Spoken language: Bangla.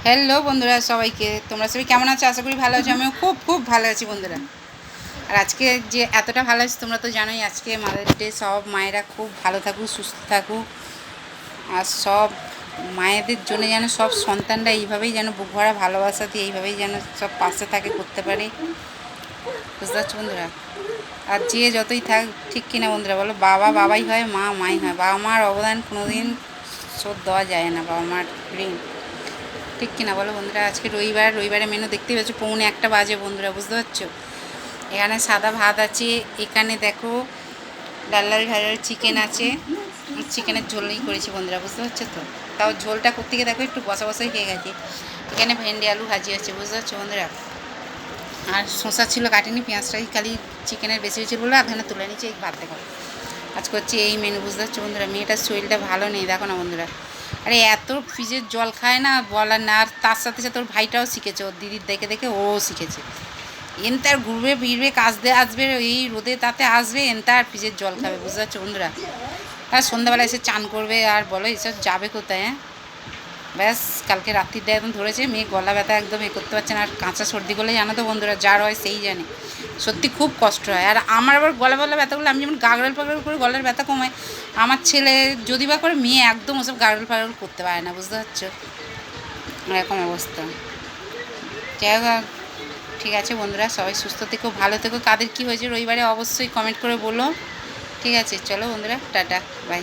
হ্যালো বন্ধুরা, সবাইকে তোমরা সবাই কেমন আছো? আশা করি ভালো আছো। আমিও খুব খুব ভালো আছি বন্ধুরা। আর আজকে যে এতটা ভালো আছি তোমরা তো জানোই, আজকে মাদার্স ডে। সব মায়েরা খুব ভালো থাকুক, সুস্থ থাকুক। আর সব মায়েদের জন্য যেন সব সন্তানরা এইভাবেই যেন বুক ভরা ভালোবাসা দিয়ে এইভাবেই যেন সব পাশে থাকে, করতে পারে। বুঝতে পারছো বন্ধুরা? আর যে যতই থাক, ঠিক কিনা বন্ধুরা বলো? বাবা বাবাই হয়, মা মাই হয়। বাবা মার অবদান কোনোদিন শোধ দেওয়া যায় না, বাবা মার ঋণ। ঠিক কিনা বলো বন্ধুরা? আজকে রবিবারে মেনু দেখতেই পাচ্ছ, 1:45 বাজে বন্ধুরা। বুঝতে পারছো? এখানে সাদা ভাত আছে, এখানে দেখো লাল লাল ঝাল চিকেন আছে। চিকেনের ঝোলই করেছি বন্ধুরা, বুঝতে পারছো তো? তাও ঝোলটা করতে গিয়ে দেখো একটু বসা বসাই খেয়ে গেছে। এখানে ভেন্ডি আলু ভাজি আছে, বুঝতে পারছো বন্ধুরা? আর শসা ছিল কাটিনি, পেঁয়াজটাই খালি চিকেনের বেশি হয়েছিল বলে আধখানা তুলে নিচ্ছি এই ভাত দেখো। আজ করছি এই মেনু, বুঝতে পারছো বন্ধুরা? মেয়েটার শরীরটা ভালো নেই, দেখো না বন্ধুরা। আরে এত ফ্রিজের জল খায় না, বলার না। আর তার সাথে সাথে ওর ভাইটাও শিখেছে, ওর দিদির দেখে দেখে ও শিখেছে। এনতার ঘুরবে ফিরবে, কাজ দিয়ে আসবে, এই রোদে তাতে আসবে, এনতার ফ্রিজের জল খাবে, বুঝতে পারছো বন্ধুরা? আর সন্ধ্যাবেলা এসে চান করবে, আর বলো এসব যাবে কোথায়? হ্যাঁ, ব্যাস কালকে রাত্রির দিয়ে একদম ধরেছে। মেয়ে গলা ব্যথা একদম করতে পারছে না। আর কাঁচা সর্দি করলে জানো তো বন্ধুরা, যার হয় সেই জানে, সত্যি খুব কষ্ট হয়। আর আমার আবার গলা ব্যথা করলে আমি যেমন গাগড়াল পাগড়াল করে গলার ব্যথা কমাই, আমার ছেলে যদি বা করে, মেয়ে একদম ওসব গাগড়াল পাগড়াল করতে পারে না, বুঝতে পারছো? এরকম অবস্থা। যাই হোক, ঠিক আছে বন্ধুরা, সবাই সুস্থ থেকো, ভালো থেকো। কাদের কী হয়েছে রবিবারে অবশ্যই কমেন্ট করে বলো। ঠিক আছে, চলো বন্ধুরা, টাটা, বাই।